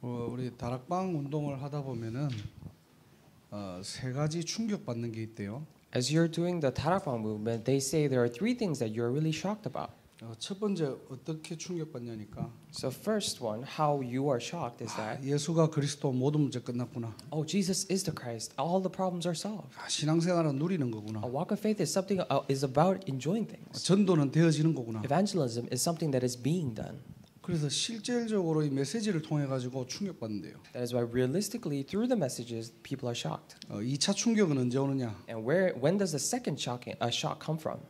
우리 다락방 운동을 하다 보면은 세 가지 충격받는 게 있대요. As you're doing the Tarapang movement, they say there are three things that you're really shocked about. 첫 번째 어떻게 충격받냐니까. So first one, how you are shocked is that 예수가 그리스도 모든 문제 끝났구나. oh, Jesus is the Christ. All the problems are solved. 신앙생활은 누리는 거구나. A walk of faith is something is about enjoying things. 전도는 되어지는 거구나. Evangelism is something that is being done. 그래서 실질적으로 이 메시지를 통해 가지고 충격받는데요. That is why realistically through the messages people are shocked. 2차 충격은 언제 오느냐? And when does the second shock come from?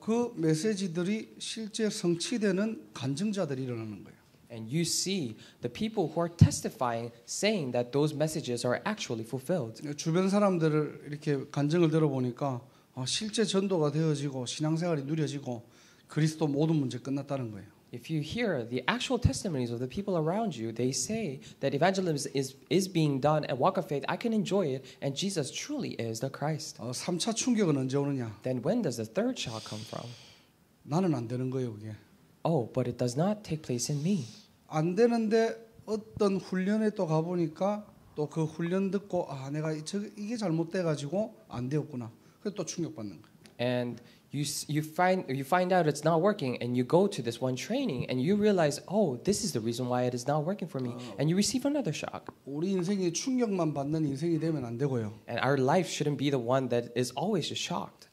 그 메시지들이 실제 성취되는 간증자들이 일어나는 거예요. And you see the people who are testifying saying that those messages are actually fulfilled. 주변 사람들을 이렇게 간증을 들어보니까 실제 전도가 되어지고 신앙생활이 누려지고 그리스도 모든 문제 끝났다는 거예요. If you hear the actual testimonies of the people around you, they say that evangelism is being done and walk of faith, I can enjoy it, and Jesus truly is the Christ. 3차 충격은 언제 오느냐? Then when does the third shock come from? 나는 안 되는 거예요, 그게. Oh, but it does not take place in me. 안 되는데 어떤 훈련에 또 가보니까 또 그 훈련 듣고 내가 이게 잘못돼 가지고 안 되었구나. 그래서 또 충격받는 거예요. And you find out it's not working, and you go to this one training, and you realize, oh, this is the reason why it is not working for me, and you receive another shock. 우리 인생이 충격만 받는 인생이 되면 안 되고요. And our life shouldn't be the one that is always just shocked.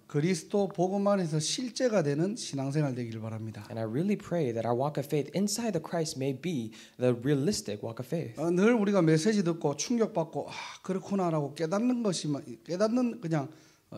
그리스도 복음 안에서 실제가 되는 신앙생활 되기를 바랍니다. And I really pray that our walk of faith inside the Christ may be the realistic walk of faith. 늘 우리가 메시지 듣고 충격받고 그렇구나라고 깨닫는 그냥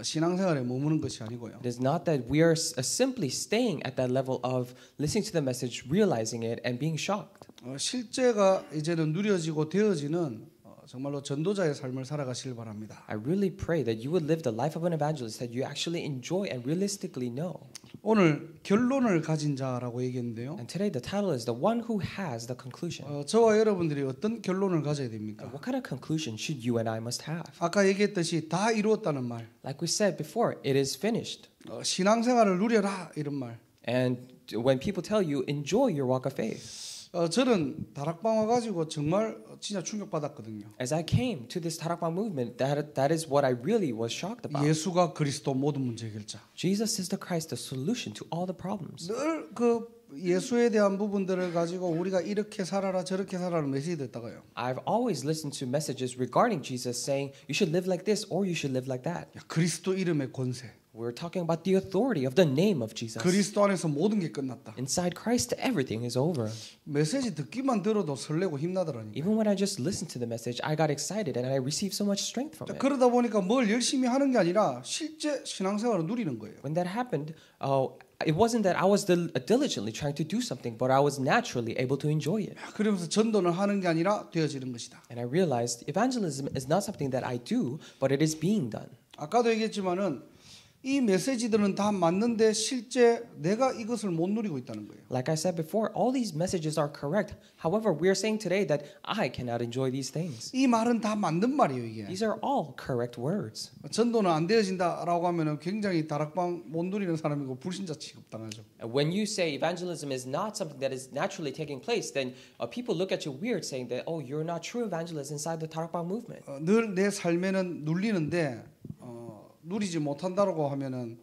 신앙생활에 머무는 것이 아니고요. It is not that we are simply staying at that level of listening to the message, realizing it, and being shocked. 실제가 이제는 누려지고 되어지는 정말로 전도자의 삶을 살아가시길 바랍니다. I really pray that you would live the life of an evangelist that you actually enjoy and realistically know. 오늘 결론을 가진 자라고 얘기했는데요. And today the title is the one who has the conclusion. 저와 여러분들이 어떤 결론을 가져야 됩니까? What kind of conclusion should you and I must have? 아까 얘기했듯이 다 이루었다는 말. Like we said before, it is finished. 신앙생활을 누려라 이런 말. And when people tell you enjoy your walk of faith. 저는 다락방 와가지고 정말 진짜 충격받았거든요. As I came to this Tarakbang movement, that is what I really was shocked about. 예수가 그리스도 모든 문제 해결자. Jesus is the Christ, the solution to all the problems. 늘 그 예수에 대한 부분들을 가지고 우리가 이렇게 살아라 저렇게 살아라 메시지 듣다가요. I've always listened to messages regarding Jesus saying you should live like this or you should live like that. 그리스도 이름의 권세. We're talking about the authority of the name of Jesus. 그리스도 안에서 모든 게 끝났다. Inside Christ, everything is over. 메시지 듣기만 들어도 설레고 힘나더라니까. Even when I just listened to the message, I got excited and I received so much strength from it. 그러다 보니까 뭘 열심히 하는 게 아니라 실제 신앙생활을 누리는 거예요. When that happened, it wasn't that I was diligently trying to do something, but I was naturally able to enjoy it. 그러면서 전도는 하는 게 아니라 되어지는 것이다. And I realized evangelism is not something that I do, but it is being done. 아까도 얘기했지만은 이 메시지들은 다 맞는데 실제 내가 이것을 못 누리고 있다는 거예요. Like I said before, all these messages are correct. However, we are saying today that I cannot enjoy these things. 이 말은 다 맞는 말이에요, 이게. These are all correct words. 전도는 안 되어진다라고 하면은 굉장히 다락방 못 누리는 사람이고 불신자 취급당하죠. And when you say evangelism is not something that is naturally taking place, then people look at you weird, saying that, oh, you're not true evangelist inside the Tarakbang movement. 늘 내 삶에는 눌리는데 누리지 못한다라고 하면은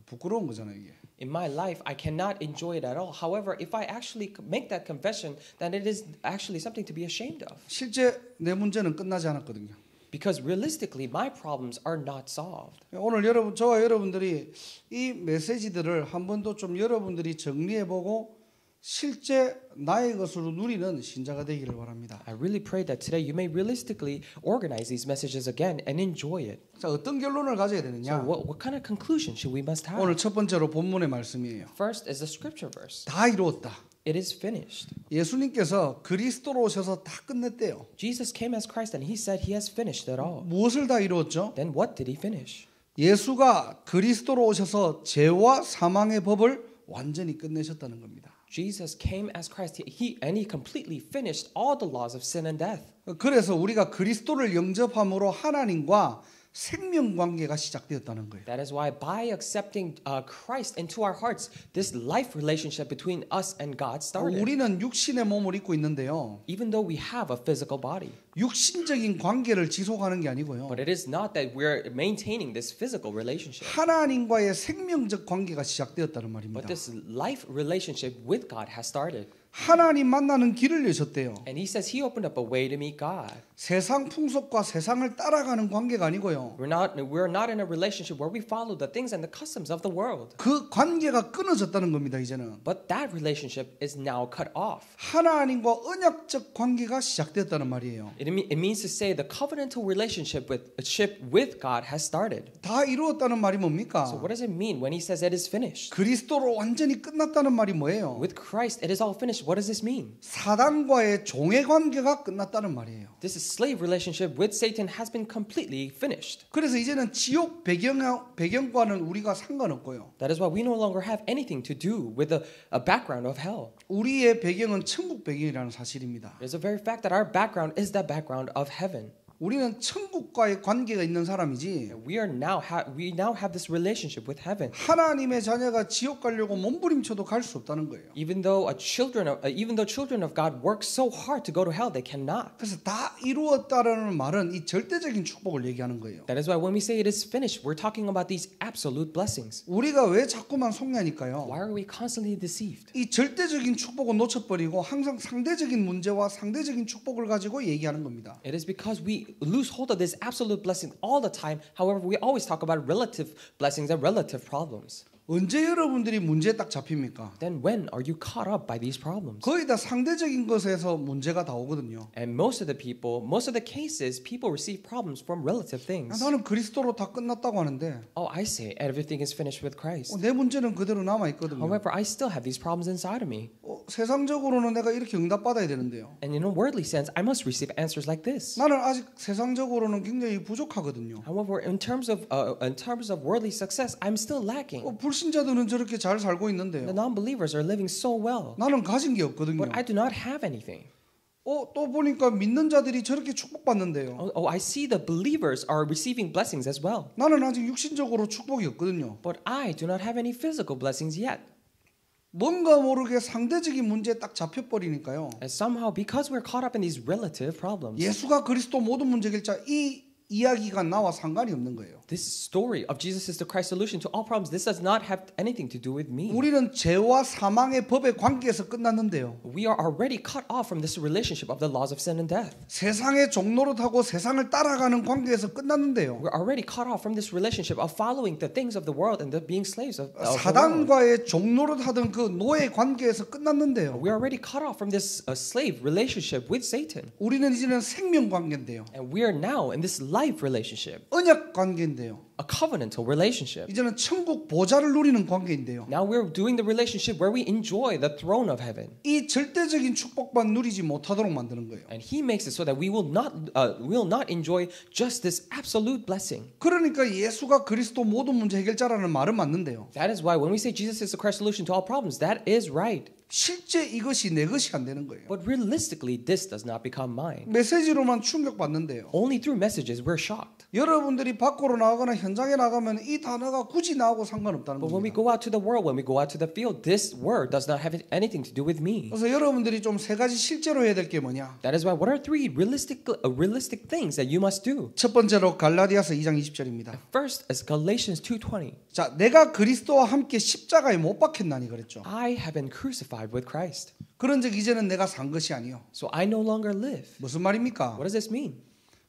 부끄러운 거잖아요, 이게. In my life, I cannot enjoy it at all. However, if I actually make that confession, then it is actually something to be ashamed of. 실제 내 문제는 끝나지 않았거든요. Because realistically, my problems are not solved. 오늘 저와 여러분들이 이 메시지들을 한 번 더 좀 여러분들이 정리해보고 실제 나의 것으로 누리는 신자가 되기를 바랍니다. I really pray that today you may realistically organize these messages again and enjoy it. 자, 어떤 결론을 가져야 So 되느냐? what kind of conclusion should we must have? 오늘 첫 번째로 본문의 말씀이에요. First is the scripture verse. 다 이루었다. It is finished. 예수님께서 그리스도로 오셔서 다 끝냈대요. Jesus came as Christ and he said he has finished it all. 무엇을 다 이루었죠? Then what did he finish? 예수가 그리스도로 오셔서 죄와 사망의 법을 완전히 끝내셨다는 겁니다. Jesus came as Christ. He completely finished all the laws of sin and death. 그래서 우리가 그리스도를 영접함으로 하나님과 생명 관계가 시작되었다는 거예요. That is why by accepting Christ into our hearts, this life relationship between us and God started. 우리는 육신의 몸을 입고 있는데요. Even though we have a physical body. 육신적인 관계를 지속하는 게 아니고요. But it is not that we're maintaining this physical relationship. 하나님과의 생명적 관계가 시작되었다는 말입니다. But this life relationship with God has started. 하나님 만나는 길을 여셨대요. And he says he opened up a way to meet God. 세상 풍속과 세상을 따라가는 관계가 아니고요. We're not in a relationship where we follow the things and the customs of the world. 그 관계가 끊어졌다는 겁니다, 이제는. But that relationship is now cut off. 하나님과 언약적 관계가 시작되었다는 말이에요. It means to say the covenantal relationship with God has started. 다 이루었다는 말이 뭡니까? So what does it mean when he says it is finished? 그리스도로 완전히 끝났다는 말이 뭐예요? With Christ it is all finished. What does this mean? 사단과의 종의 관계가 끝났다는 말이에요. This slave relationship with Satan has been completely finished. 그래서 이제는 지옥 배경과는 우리가 상관없고요. That is why we no longer have anything to do with a background of hell. 우리의 배경은 천국 배경이라는 사실입니다. It is a very fact that our background is the background of heaven. 우리는 천국과의 관계가 있는 사람이지. We now have this relationship with heaven. 하나님의 자녀가 지옥 가려고 몸부림쳐도 갈 수 없다는 거예요. Even though children of God work so hard to go to hell, they cannot. 그래서 다 이루었다라는 말은 이 절대적인 축복을 얘기하는 거예요. That is why when we say it is finished, we're talking about these absolute blessings. 우리가 왜 자꾸만 속냐니까요. Why are we constantly deceived? 이 절대적인 축복을 놓쳐버리고 항상 상대적인 문제와 상대적인 축복을 가지고 얘기하는 겁니다. It is because we lose hold of this absolute blessing all the time. However, we always talk about relative blessings and relative problems. 언제 여러분들이 문제에 딱 잡힙니까? Then when are you caught up by these problems? 거의 다 상대적인 것에서 문제가 다 오거든요. And most of the cases, people receive problems from relative things. 나는 그리스도로 다 끝났다고 하는데 Oh, I say everything is finished with Christ. 내 문제는 그대로 남아 있거든요. However, I still have these problems inside of me. 세상적으로는 내가 이렇게 응답받아야 되는데요. And in a worldly sense, I must receive answers like this. 나는 아직 세상적으로는 굉장히 부족하거든요. However, in terms of worldly success, I'm still lacking. 불신자들은 저렇게 잘 살고 The 있는데요. non-believers are living so well, 나는 가진 게 없거든요. but I do not have anything. 또 보니까 믿는 자들이 저렇게 축복받는데요. Oh, I see the believers are receiving blessings as well, 나는 아직 육신적으로 축복이 없거든요. but I do not have any physical blessings yet. 뭔가 모르게 상대적인 문제에 딱 잡혀버리니까요. And somehow, because we're caught up in these relative problems, 예수가 그리스도 모든 문제 해결자 이 이야기가 나와 상관이 없는 거예요. this story of Jesus is the Christ solution to all problems. This does not have anything to do with me. 우리는 죄와 사망의 법의 관계에서 끝났는데요. We are already cut off from this relationship of the laws of sin and death. 세상의 종노릇하고 세상을 따라가는 관계에서 끝났는데요. We're already cut off from this relationship of following the things of the world and the being slaves of the world. 사단과의 종노릇하던 그 노예 관계에서 끝났는데요. We're already cut off from this slave relationship with Satan. 우리는 이제는 생명 관계인데요. And we are now in this life relationship, 언약 관계인데요. a covenantal relationship. 이제는 천국 보좌를 누리는 관계인데요. Now we're doing the relationship where we enjoy the throne of heaven. 이 절대적인 축복만 누리지 못하도록 만드는 거예요. And he makes it so that we will not enjoy just this absolute blessing. 그러니까 예수가 그리스도 모든 문제 해결자라는 말은 맞는데요. That is why when we say Jesus is the Christ solution to all problems, that is right. 실제 이것이 내 것이 안 되는 거예요. But realistically, this does not become mine. 메시지로만 충격받는데요. Only through messages we're shocked. 여러분들이 밖으로 나가거나 현장에 나가면 이 단어가 굳이 나오고 상관없다는 But when we 겁니다. go out to the world, when we go out to the field, this word does not have anything to do with me. 그래서 여러분들이 좀 세 가지 실제로 해야 될 게 뭐냐? That is why what are three realistic things that you must do? 첫 번째로 갈라디아서 2장 20절입니다. First is Galatians 2:20. 자, 내가 그리스도와 함께 십자가에 못 박혔나니 그랬죠. I have been crucified with Christ. 그런즉 이제는 내가 산 것이 아니요. So I no longer live. 무슨 말입니까? What does this mean?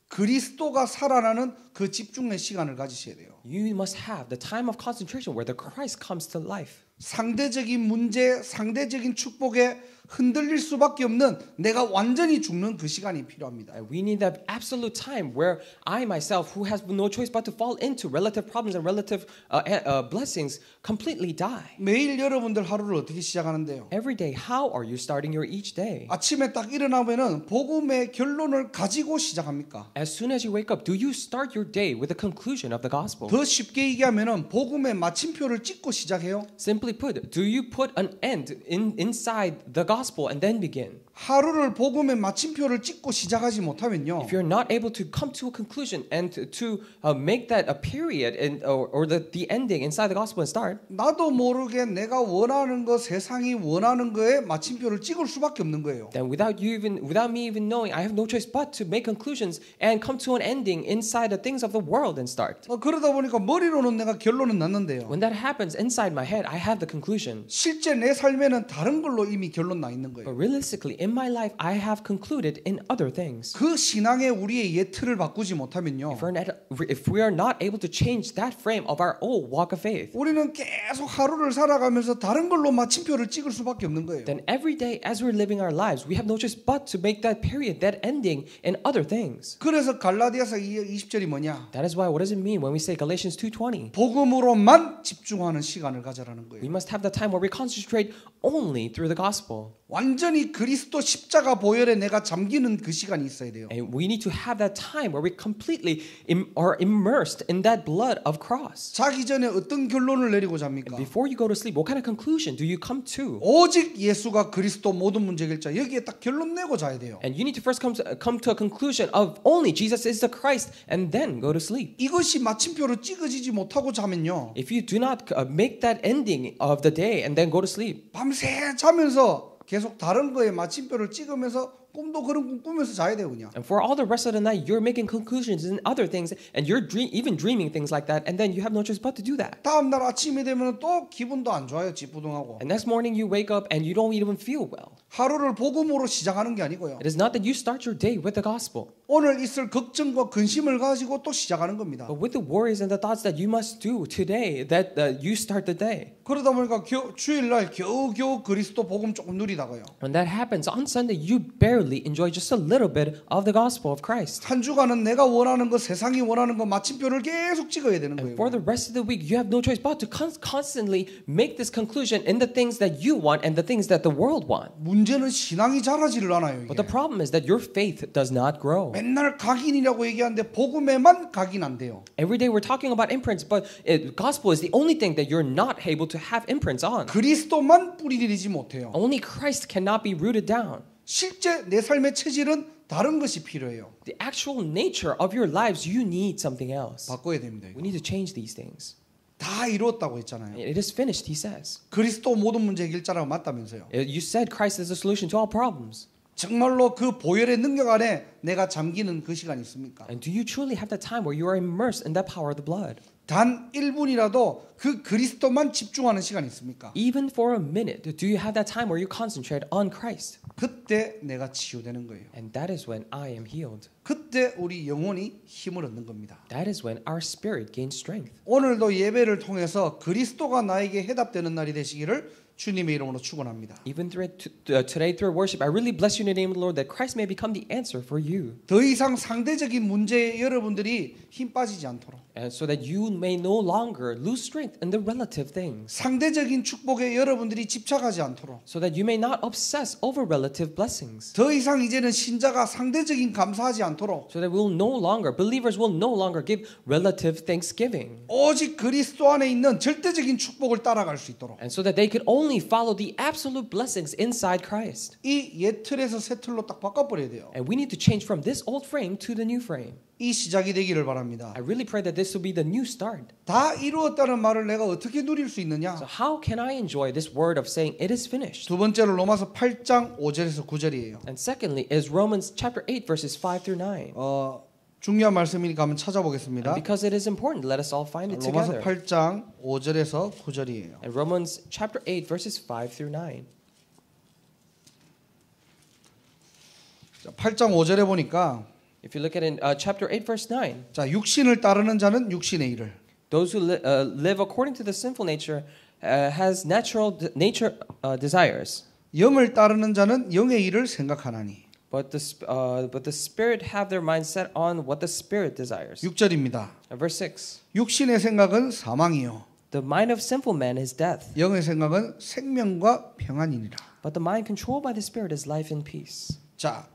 그리스도가 살아나는 그 집중의 시간을 가지셔야 돼요. You must have the time of concentration where the Christ comes to life. 상대적인 문제, 상대적인 축복에 흔들릴 수밖에 없는 내가 완전히 죽는 그 시간이 필요합니다. And we need that absolute time where I myself, who has no choice but to fall into relative problems and relative blessings, completely die. 매일 여러분들 하루를 어떻게 시작하는데요? Every day, how are you starting your each day? 아침에 딱 일어나면은 복음의 결론을 가지고 시작합니까? As soon as you wake up, do you start your day with the conclusion of the gospel? 더 쉽게 얘기하면은 복음의 마침표를 찍고 시작해요. Simply put, do you put an end inside the gospel and then begin? 하루를 복음의 마침표를 찍고 시작하지 못하면요. If you're not able to come to a conclusion and to make that a period or the ending inside the gospel and start, 나도 모르게 내가 원하는 거 세상이 원하는 거에 마침표를 찍을 수밖에 없는 거예요. then without me even knowing, I have no choice but to make conclusions and come to an ending inside the things of the world and start. 그러다 보니까 머리로는 내가 결론은 났는데요. When that happens inside my head, I have the conclusion. 실제 내 삶에는 다른 걸로 이미 결론 나 있는 거예요. But realistically, in my life, I have concluded in other things. 그 신앙의 우리의 예틀을 바꾸지 못하면요. If we are not able to change that frame of our old walk of faith, 우리는 계속 하루를 살아가면서 다른 걸로 마침표를 찍을 수밖에 없는 거예요. then every day as we're living our lives, we have no choice but to make that period, that ending in other things. 그래서 갈라디아서 20절이 뭐냐? That is why, what does it mean when we say Galatians 2:20? 복음으로만 집중하는 시간을 가져라는 거예요. We must have the time where we concentrate only through the gospel. 완전히 그리스도 십자가 보혈에 내가 잠기는 그 시간이 있어야 돼요. And we need to have that time where we completely are immersed in that blood of cross. 자기 전에 어떤 결론을 내리고 잡니까? Before you go to sleep, what kind of conclusion do you come to? 오직 예수가 그리스도 모든 문제 해결자. 여기에 딱 결론 내고 자야 돼요. And you need to first come to a conclusion of only Jesus is the Christ and then go to sleep. 이것이 마침표로 찍어지지 못하고 자면요. If you do not make that ending of the day and then go to sleep, 밤새 자면서 계속 다른 거에 마침표를 찍으면서 꿈도 그런 꿈 꾸면서 자야 돼요 그냥. and for all the rest of the night, you're making conclusions in other things, and you're even dreaming things like that, and then you have no choice but to do that. 다음 날 아침이 되면 또 기분도 안 좋아요. 찌뿌둥하고. And next morning you wake up and you don't even feel well. 하루를 복음으로 시작하는 게 아니고요. It is not that you start your day with the gospel, 오늘 있을 걱정과 근심을 가지고 또 시작하는 겁니다. but with the worries and the thoughts that you must do today, that you start the day. 그러다 보니까 주일날 겨우겨우 그리스도 복음 조금 누리다가요. When that happens on Sunday, you barely enjoy just a little bit of the gospel of Christ. 한 주간은 내가 원하는 거 세상이 원하는 거 마침표를 계속 찍어야 되는 And 거예요. for the rest of the week, you have no choice but to constantly make this conclusion in the things that you want and the things that the world want. 문제는 신앙이 자라지를 않아요. But 이게. the problem is that your faith does not grow. 맨날 각인이라고 얘기하는데 복음에만 각인 안 돼요. Every day we're talking about imprints, but gospel is the only thing that you're not able to have imprints on. 그리스도만 뿌리 내리지 못해요. Only Christ cannot be rooted down. 실제 내 삶의 체질은 다른 것이 필요해요. The actual nature of your lives, you need something else. 바꿔야 됩니다. We need to change these things. 다 이루었다고 했잖아요. It is finished, he says. 그리스도 모든 문제 해결자라고 맞다면서요. You said Christ is the solution to all problems. 정말로 그 보혈의 능력 안에 내가 잠기는 그 시간이 있습니까? And do you truly have the time where you are immersed in that power of the blood? 단 1분이라도 그 그리스도만 집중하는 시간이 있습니까? Even for a minute, do you have that time where you concentrate on Christ? 그때 내가 치유되는 거예요. And that is when I am healed. 그때 우리 영혼이 힘을 얻는 겁니다. That is when our spirit gains strength. 오늘도 예배를 통해서 그리스도가 나에게 해답되는 날이 되시기를 주님의 이름으로 축원합니다. Even today through worship, I really bless you in the name of the Lord that Christ may become the answer for you. 더 이상 상대적인 문제에 여러분들이 힘 빠지지 않도록 And so that you may no longer lose strength in the relative things. 상대적인 축복에 여러분들이 집착하지 않도록 So that you may not obsess over relative blessings. 더 이상 이제는 신자가 상대적인 감사하지 않도록 So that believers will no longer give relative thanksgiving. 오직 그리스도 안에 있는 절대적인 축복을 따라갈 수 있도록 And so that they could only follow the absolute blessings inside Christ. 이 옛 틀에서 새 틀로 딱 바꿔버려야 돼요. And we need to change from this old frame to the new frame. 이 시작이 되기를 바랍니다. I really pray that this will be the new start. 다 이루었다는 말을 내가 어떻게 누릴 수 있느냐? So how can I enjoy this word of saying it is finished? 두 번째로 로마서 8장 5절에서 9절이에요. And secondly is Romans chapter 8 verses 5 through 9. 중요한 말씀이니까 한번 찾아보겠습니다. And because it is important, let us all find it 로마서 together. 8장 5절에서 9절이에요. And Romans chapter 8 verses 5 through 9. 8장 5절에 보니까 If you look at it in chapter 8 verse 9, 자 육신을 따르는 자는 육신의 일을 those who live according to the sinful nature has natural desires. 영을 따르는 자는 영의 일을 생각하나니. But the spirit have their mind set on what the spirit desires. 6절입니다. Verse 6. 육신의 생각은 사망이요. The mind of sinful man is death, 영의 생각은 생명과 평안이니라. but the mind controlled by the spirit is life and peace. 자,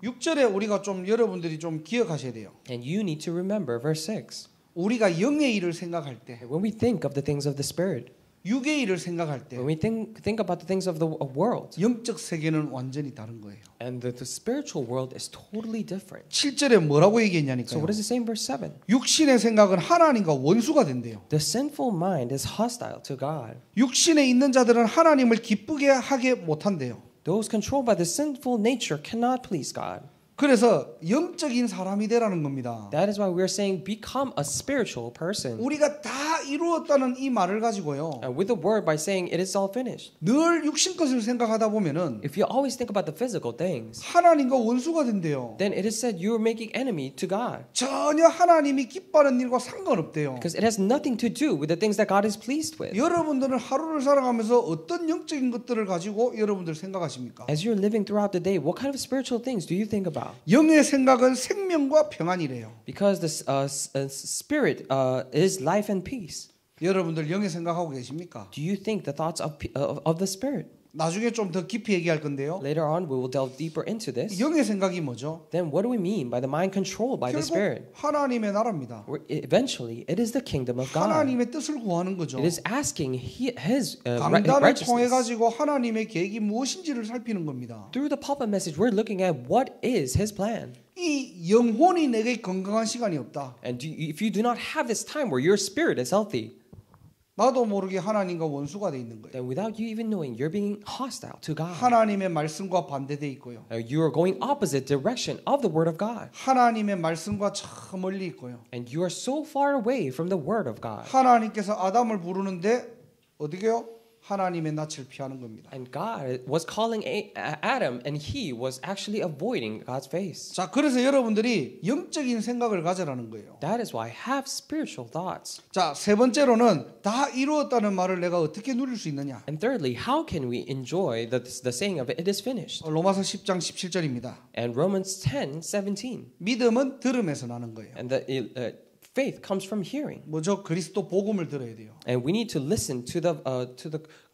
6절에 우리가 좀 여러분들이 좀 기억하셔야 돼요. And you need to remember verse 6. 우리가 영의 일을 생각할 때 When we think of the things of the spirit, 육의 일을 생각할 때 When we think about the things of the world, 영적 세계는 완전히 다른 거예요. and the spiritual world is totally different. 7절에 뭐라고 So 얘기했냐니까요. what does it say in verse 7? 육신의 생각은 하나님과 원수가 된대요. The sinful mind is hostile to God. 육신에 있는 자들은 하나님을 기쁘게 하게 못한대요. Those controlled by the sinful nature cannot please God. 그래서 영적인 사람이 되라는 겁니다. That is why we're saying become a spiritual person. 우리가 다 이루었다는 이 말을 가지고요. And with the word by saying it is all finished. 늘 육신 것을 생각하다 보면은 If you always think about the physical things, 하나님과 원수가 된대요. then it is said you are making enemy to God. 전혀 하나님이 기뻐하는 일과 상관없대요. Because it has nothing to do with the things that God is pleased with. 여러분들은 하루를 살아가면서 어떤 영적인 것들을 가지고 여러분들 생각하십니까? As you're living throughout the day, what kind of spiritual things do you think about? 영의 생각은 생명과 평안이래요. Because the spirit is life and peace. 여러분들 영의 생각하고 계십니까? Do you think the thoughts of the spirit? 나중에 좀 더 깊이 얘기할 건데요. Later on, we will delve deeper into this. 영의 생각이 뭐죠? Then what do we mean by the mind controlled by the spirit? 결국 하나님의 나라입니다. Eventually, it is the kingdom of God. 하나님의 뜻을 구하는 거죠. It is asking His 강단을 통해 righteousness. 가지고 하나님의 계획이 무엇인지를 살피는 겁니다. Through the pulpit message, we're looking at what is His plan. 이 영혼이 내게 건강한 시간이 없다. And if you do not have this time where your spirit is healthy, 나도 모르게 하나님과 원수가 돼 있는 거예요. then without you even knowing, you're being hostile to God. 하나님의 말씀과 반대돼 있고요. You are going opposite direction of the Word of God. 하나님의 말씀과 저 멀리 있고요. And you are so far away from the Word of God. 하나님께서 아담을 부르는데 어디게요? 하나님의 낯을 피하는 겁니다. And God was calling Adam, and he was actually avoiding God's face. 자, 그래서 여러분들이 영적인 생각을 가져라는 거예요. That is why have spiritual thoughts. 자, 세 번째로는 다 이루었다는 말을 내가 어떻게 누릴 수 있느냐? And thirdly, how can we enjoy the saying of it is finished? 로마서 10장 17절입니다. And Romans 10:17. 믿음은 들음에서 나는 거예요. And the faith comes from hearing. 뭐죠? 그리스도 복음을 들어야 돼요. And we need to listen to the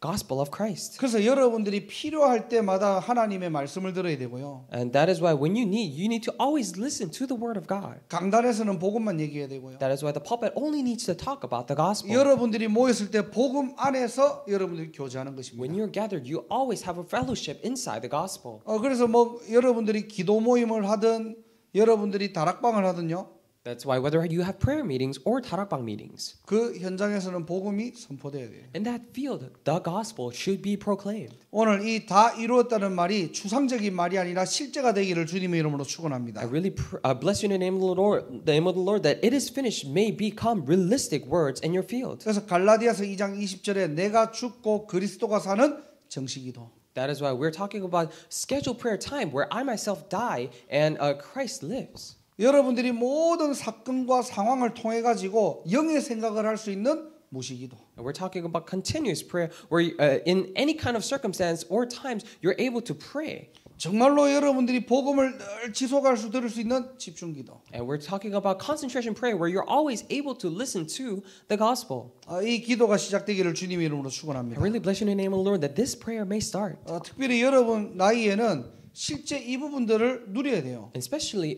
gospel of Christ. 그래서 여러분들이 필요할 때마다 하나님의 말씀을 들어야 되고요. And that is why when you need to always listen to the word of God. 강단에서는 복음만 얘기해야 되고요. That is why the pulpit only needs to talk about the gospel. 여러분들이 모였을 때 복음 안에서 여러분들이 교제하는 것입니다. When you're gathered, you always have a fellowship inside the gospel. 그래서 뭐 여러분들이 기도 모임을 하든 여러분들이 다락방을 하든요. That's why whether you have prayer meetings or tarakbang meetings, 그 현장에서는 복음이 선포돼야 돼요. in that field, the gospel should be proclaimed. 오늘 이 다 이루었다는 말이 추상적인 말이 아니라 실제가 되기를 주님의 이름으로 축원합니다. I really bless you in the name of the Lord, that it is finished may become realistic words in your field. 그래서 갈라디아서 2장 20절에 내가 죽고 그리스도가 사는 정식기도. That is why we're talking about scheduled prayer time where I myself die and Christ lives. 여러분들이 모든 사건과 상황을 통해 가지고 영의 생각을 할 수 있는 무시기도. And we're talking about continuous prayer where in any kind of circumstance or times you're able to pray. 정말로 여러분들이 복음을 늘 지속할 수 들을 수 있는 집중기도. And we're talking about concentration prayer where you're always able to listen to the gospel. 이 기도가 시작되기를 주님의 이름으로 I 축원합니다. really bless you in the name of the Lord that this prayer may start. 특별히 여러분 나이에는 실제 이 부분들을 누려야 돼요. And especially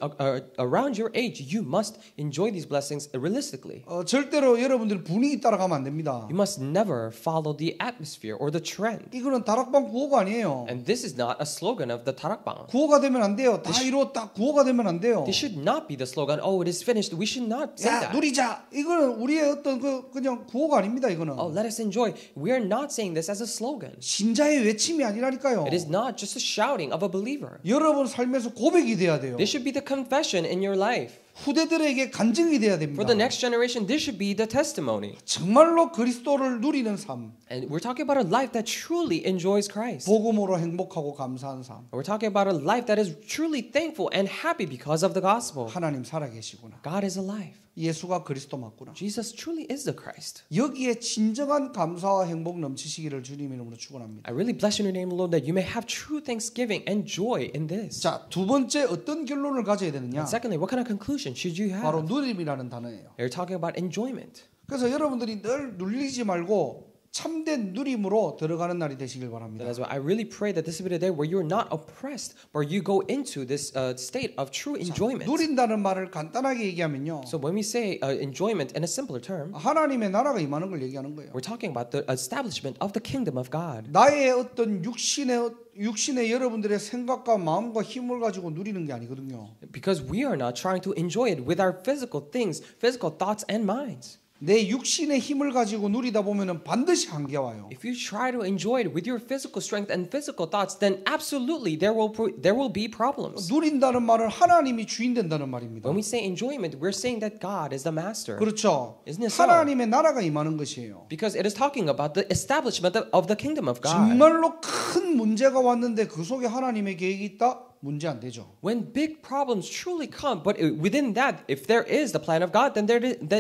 around your age, you must enjoy these blessings realistically. 절대로 여러분들 분위기 따라가면 안 됩니다. You must never follow the atmosphere or the trend. 이거는 다락방 구호가 아니에요. And this is not a slogan of the tarakbang. 구호가 되면 안 돼요. 다 이루었다. 구호가 되면 안 돼요. This should not be the slogan, oh, it is finished. We should not say 야, that. 누리자. 이거는 우리의 어떤 그냥 구호가 아닙니다. 이거는. Oh, let us enjoy. We are not saying this as a slogan. 신자의 외침이 아니라니까요. It is not just a shouting of a believer. 여러분 삶에서 고백이 돼야 돼요. This should be the confession in your life. 후대들에게 간증이 돼야 됩니다. For the next generation, this should be the testimony. 정말로 그리스도를 누리는 삶. And we're talking about a life that truly enjoys Christ. 복음으로 행복하고 감사한 삶. We're talking about a life that is truly thankful and happy because of the gospel. 하나님 살아계시구나. God is alive. 예수가 그리스도 맞구나. Jesus truly is the Christ. 여기에 진정한 감사와 행복 넘치시기를 주님의 이름으로 축원합니다. I really bless you in the name of the Lord that you may have true thanksgiving and joy in this. 자, 두 번째 어떤 결론을 가져야 되느냐? And secondly, what kind of conclusion should you 바로 have? 누림이라는 단어예요. You're talking about enjoyment. 그래서 여러분들이 늘 눌리지 말고 참된 누림으로 들어가는 날이 되시길 That 바랍니다. is why I really pray that this will be the day where you're not oppressed, but you go into this state of true enjoyment. 누린다는 말을 간단하게 얘기하면요. So when we say enjoyment in a simpler term, 하나님의 나라가 임하는 걸 얘기하는 거예요. we're talking about the establishment of the kingdom of God. 나의 어떤 육신의 여러분들의 생각과 마음과 힘을 가지고 누리는 게 아니거든요. Because we are not trying to enjoy it with our physical things, physical thoughts and minds. 내 육신의 힘을 가지고 누리다 보면은 반드시 한계가 와요. If you try to enjoy it with your physical strength and physical thoughts, then absolutely there will be problems. 누린다는 말은 하나님이 주인 된다는 말입니다. When we say enjoyment, we're saying that God is the master. 그렇죠. Isn't it so? 하나님의 나라가 임하는 것이에요. Because it is talking about the establishment of the kingdom of God. 정말로 큰 문제가 왔는데 그 속에 하나님의 계획이 있다? 문제 안 되죠. When big problems truly come, but within that, if there is the plan of God, then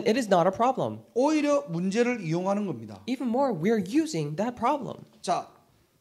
it is not a problem. 오히려 문제를 이용하는 겁니다. Even more, we're using that problem. 자,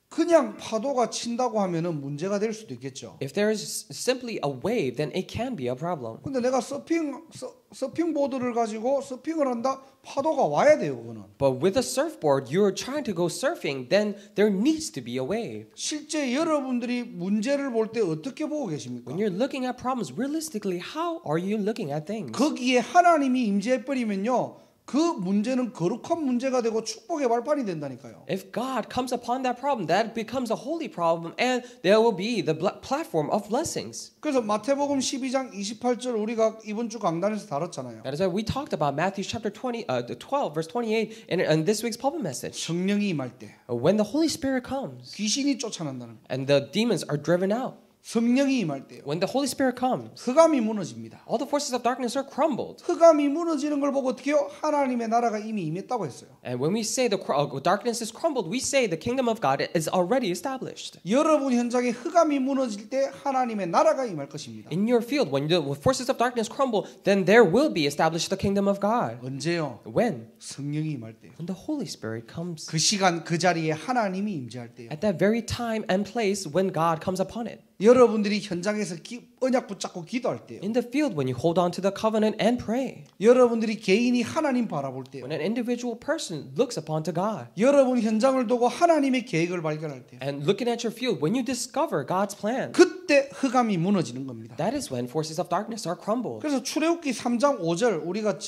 그냥 파도가 친다고 하면은 문제가 될 수도 있겠죠. If there is simply a wave, then it can be a problem. 근데 내가 서핑 보드를 가지고 서핑을 한다? 파도가 와야 돼요, 그거는. But with a surfboard, you're trying to go surfing, then there needs to be a wave. 실제 여러분들이 문제를 볼 때 어떻게 보고 계십니까? When you're looking at problems, realistically, how are you looking at things? 거기에 하나님이 임재해 버리면요. 그 문제는 거룩한 문제가 되고 축복의 발판이 된다니까요. If God comes upon that problem, that becomes a holy problem, and there will be the platform of blessings. 그래서 마태복음 12장 28절 우리가 이번 주 강단에서 다뤘잖아요. That is why we talked about Matthew chapter 12, verse 28 in this week's pulpit message. 성령이 임할 때 When the Holy Spirit comes 귀신이 쫓아난다는 거. and the demons are driven out. 성령이 임할 때요. When the Holy Spirit comes, 흑암이 무너집니다. all the forces of darkness are crumbled. 흑암이 무너지는 걸 보고 어떻게 해요? 하나님의 나라가 이미 임했다고 했어요. And when we say the darkness is crumbled, we say the kingdom of God is already established. 여러분 현장에 흑암이 무너질 때 하나님의 나라가 임할 것입니다. In your field, when the forces of darkness crumble, then there will be established the kingdom of God. 언제요? When? 성령이 임할 때요. When the Holy Spirit comes. 그 시간 그 자리에 하나님이 임재할 때요. At that very time and place when God comes upon it. 여러분들이 현장에서 언약 붙잡고 기도할 때요. In the field, when you hold on to the covenant and pray. 여러분들이 개인이 하나님 바라볼 때요. When an individual person looks upon to God. 여러분 현장을 두고 하나님의 계획을 발견할 때요. And looking at your field, when you discover God's plan. 그때 흑암이 무너지는 겁니다. That is when forces of darkness are crumbled. 그래서 출애굽기 3장 5절 우리가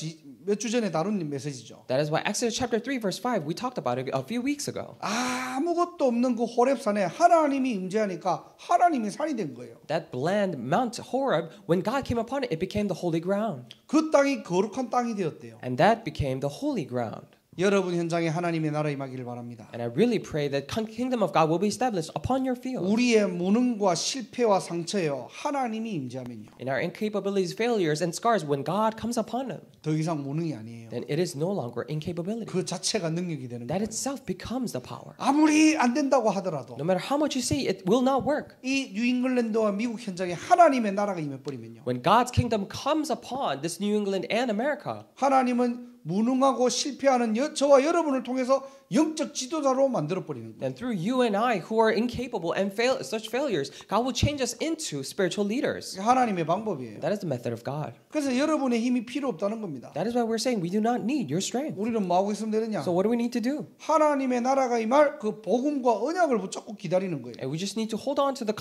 몇 주 전에 다룬 메시지죠. That is why Exodus chapter 3 verse 5 we talked about it a few weeks ago. 아무것도 없는 그 호렙산에 하나님이 임재하니까 하나님이 산이 된 거예요. That bland Mount Horeb, when God came upon it, it became the holy ground. 그 땅이 거룩한 땅이 되었대요. And that became the holy ground. 여러분 현장에 하나님의 나라 임하기를 바랍니다. And I really pray that kingdom of God will be established upon your field. 우리의 무능과 실패와 상처요 하나님이 임재하면요. In our incapabilities, failures, and scars, when God comes upon them, 더 이상 무능이 아니에요. then it is no longer incapability. 그 자체가 능력이 되는 That 거예요. itself becomes the power. 아무리 안 된다고 하더라도 No matter how much you say, it will not work. 이 뉴잉글랜드와 미국 현장에 하나님의 나라가 임해버리면요. When God's kingdom comes upon this New England and America, 하나님은 무능하고 실패하는 저와 여러분을 통해서 영적 지도자로 만들어 버리는 거예요. then through you and I who are incapable and such failures, God will change us into spiritual leaders. 하나님의 방법이에요. That is the method of God. 그래서 여러분의 힘이 필요 없다는 겁니다. That is why we're saying we do not need your strength. 우리는 뭐 하고 있으면 되느냐? So what do we need to do? 하나님의 나라가 임할 그 복음과 언약을 붙잡고 기다리는 거예요. And we just need to hold on to the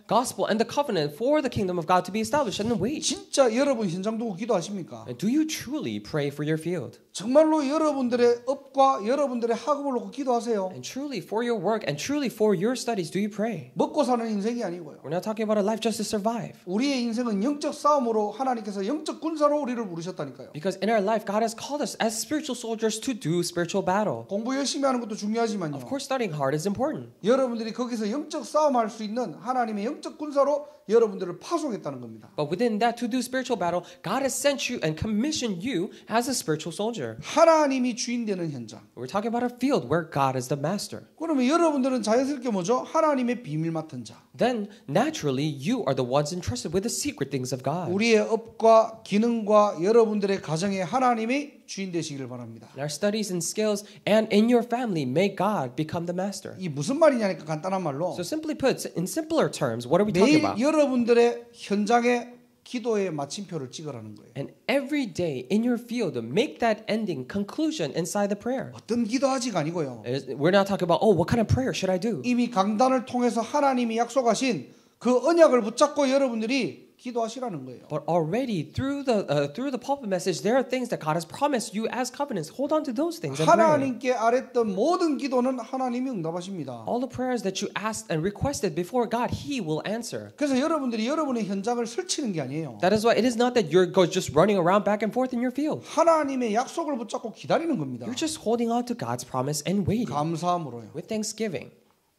gospel and the covenant for the kingdom of God to be established and wait. 진짜 여러분 현장 두고 기도하십니까? And do you truly pray for your field? 정말로 여러분들의 업과 여러분들의 학업을 놓고 기도하세요. And truly for your work and truly for your studies, do you pray? 먹고 사는 인생이 아니고요. We're not talking about a life just to survive. 우리의 인생은 영적 싸움으로 하나님께서 영적 군사로 우리를 부르셨다니까요. Because in our life, God has called us as spiritual soldiers to do spiritual battle. 공부 열심히 하는 것도 중요하지만요. Of course, studying hard is important. 여러분들이 거기서 영적 싸움할 수 있는 하나님의 영적 군사로 여러분들을 파송했다는 겁니다. But within that, to do spiritual battle, God has sent you and commissioned you as a spiritual soldier. 하나님이 주인 되는 현장. We're talking about a field where God is the master. 그러면 여러분들은 자연스럽게 뭐죠? 하나님의 비밀 맡은 자. Then, naturally, you are the ones entrusted with the secret things of God. 우리의 업과 기능과 여러분들의 가정에 하나님이 주인 되시기를 바랍니다. In our studies and skills and in your family, may God become the master. 이 무슨 말이냐니까 간단한 말로 So simply put, in simpler terms, what are we talking 매일 about? 여러분들의 현장에 기도의 마침표를 찍으라는 거예요. And every day in your field, make that ending conclusion inside the prayer. 어떤 기도하지가 아니고요. We're not talking about, oh, what kind of prayer should I do? 이미 강단을 통해서 하나님이 약속하신 그 언약을 붙잡고 여러분들이 기도하시라는 거예요. But already through the pulpit message, there are things that God has promised you as covenants. Hold on to those things and pray. 하나님께 아뢰던 모든 기도는 하나님이 응답하십니다. All the prayers that you asked and requested before God, He will answer. 그래서 여러분들이 여러분의 현장을 설치는 게 아니에요. That is why it is not that you're just running around back and forth in your field. 하나님의 약속을 붙잡고 기다리는 겁니다. You're just holding on to God's promise and waiting 감사함으로요. with thanksgiving.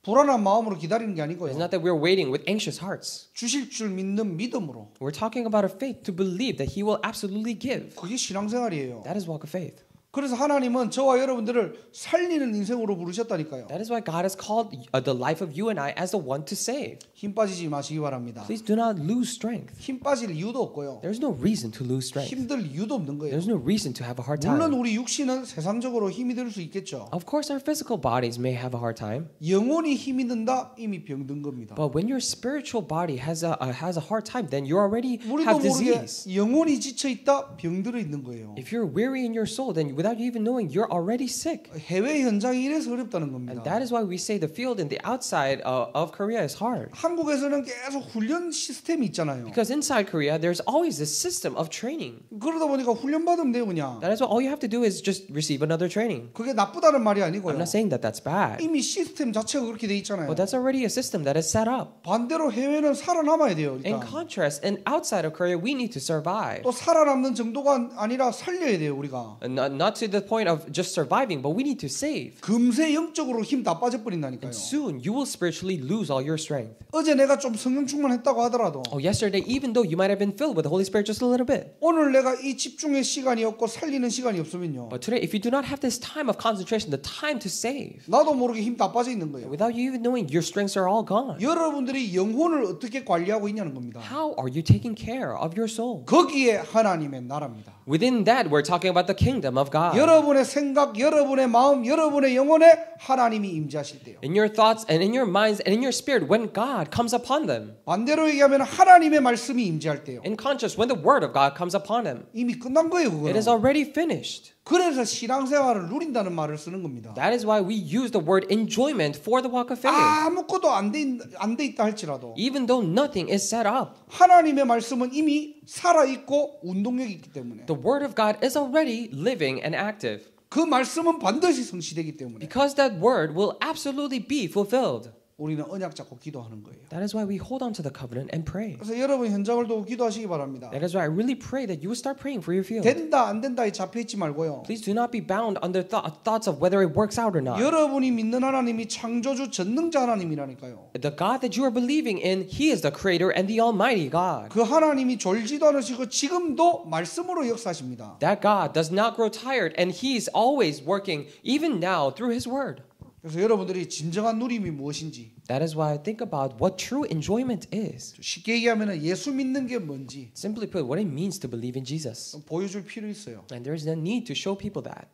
불안한 마음으로 기다리는 게 아니고요. It's not that we're waiting with anxious hearts. 주실 줄 믿는 믿음으로. We're talking about a faith to believe that He will absolutely give. 그게 신앙생활이에요. That is walk of faith. 그래서 하나님은 저와 여러분들을 살리는 인생으로 부르셨다니까요. That is why God has called the life of you and I as the one to save. 힘 빠지지 마시기 바랍니다. Please do not lose strength. 힘 빠질 이유도 없고요. There's no reason to lose strength. 힘들 이유도 없는 거예요. There's no reason to have a hard 물론 time. 우리 육신은 세상적으로 힘이 들 수 있겠죠. Of course, our physical bodies may have a hard time, 영혼이 힘이 든다 이미 병든 겁니다. but when your spiritual body has a hard time, then you already 우리도 have 모르게 disease. 영혼이 지쳐 있다 병들어 있는 거예요. If you're weary in your soul, then without you even knowing, you're already sick. 해외 현장이 이래서 어렵다는 And 겁니다. that is why we say the field in the outside of Korea is hard. 한국에서는 계속 훈련 시스템이 있잖아요. Because inside Korea, there's always this system of training. 그러다 보니까 훈련 받으면 돼요 그냥. That is why all you have to do is just receive another training. 그게 나쁘다는 말이 I'm 아니고요. not saying that that's bad, 이미 시스템 자체가 그렇게 돼 있잖아요. but that's already a system that is set up. 반대로 해외는 살아남아야 돼요. In 일단. contrast, and outside of Korea, we need to survive. 또 살아남는 정도가 아니라 살려야 돼요 우리가. And not to the point of just surviving, but we need to save. 금세 영적으로 힘 다 빠져버린다니까요. And soon you will spiritually lose all your strength. 어제 내가 좀 성령 충만했다고 하더라도 Oh, yesterday, even though you might have been filled with the Holy Spirit just a little bit, 오늘 내가 이 집중의 시간이 없고 살리는 시간이 없으면요. but today, if you do not have this time of concentration, the time to save, 나도 모르게 힘 다 빠져 있는 거예요. without you even knowing, your strengths are all gone. 여러분들이 영혼을 어떻게 관리하고 있냐는 겁니다. How are you taking care of your soul? 거기에 하나님의 나라입니다. Within that, we're talking about the kingdom of God. 여러분의 생각, 여러분의 마음, 여러분의 영혼에 하나님이 임재하실 때요. In your thoughts and in your minds and in your spirit, when God comes upon them. 반대로 얘기하면 하나님의 말씀이 임재할 때요. In contrast, when the word of God comes upon them. 이미 끝난 거예요, It is 그거는. already finished. 그래서 신앙생활을 누린다는 말을 쓰는 겁니다. That is why we use the word enjoyment for the walk of faith. 아무것도 안 돼 있다 할지라도 Even though nothing is set up, 하나님의 말씀은 이미 살아 있고 운동력이 있기 때문에 the word of God is already living and active. 그 말씀은 반드시 성취되기 때문에 Because that word will absolutely be fulfilled. 우리는 언약 잡고 기도하는 거예요. That is why we hold on to the covenant and pray. 그래서 여러분 현장을 두고 기도하시기 바랍니다. That is why I really pray that you will start praying for your field. 된다 안 된다에 잡혀 있지 말고요. Please do not be bound under thoughts of whether it works out or not. 여러분이 믿는 하나님이 창조주 전능자 하나님이라니까요. The God that you are believing in, He is the Creator and the Almighty God. 그 하나님이 졸지도 않으시고 지금도 말씀으로 역사하십니다. That God does not grow tired and He is always working, even now, through His Word. 그래서 여러분들이 진정한 누림이 무엇인지 That is why I think about what true enjoyment is. 쉽게 얘기하면 예수 믿는 게 뭔지 Simply put, what it means to believe in Jesus. 보여줄 필요 있어요. And there is a need to show people that.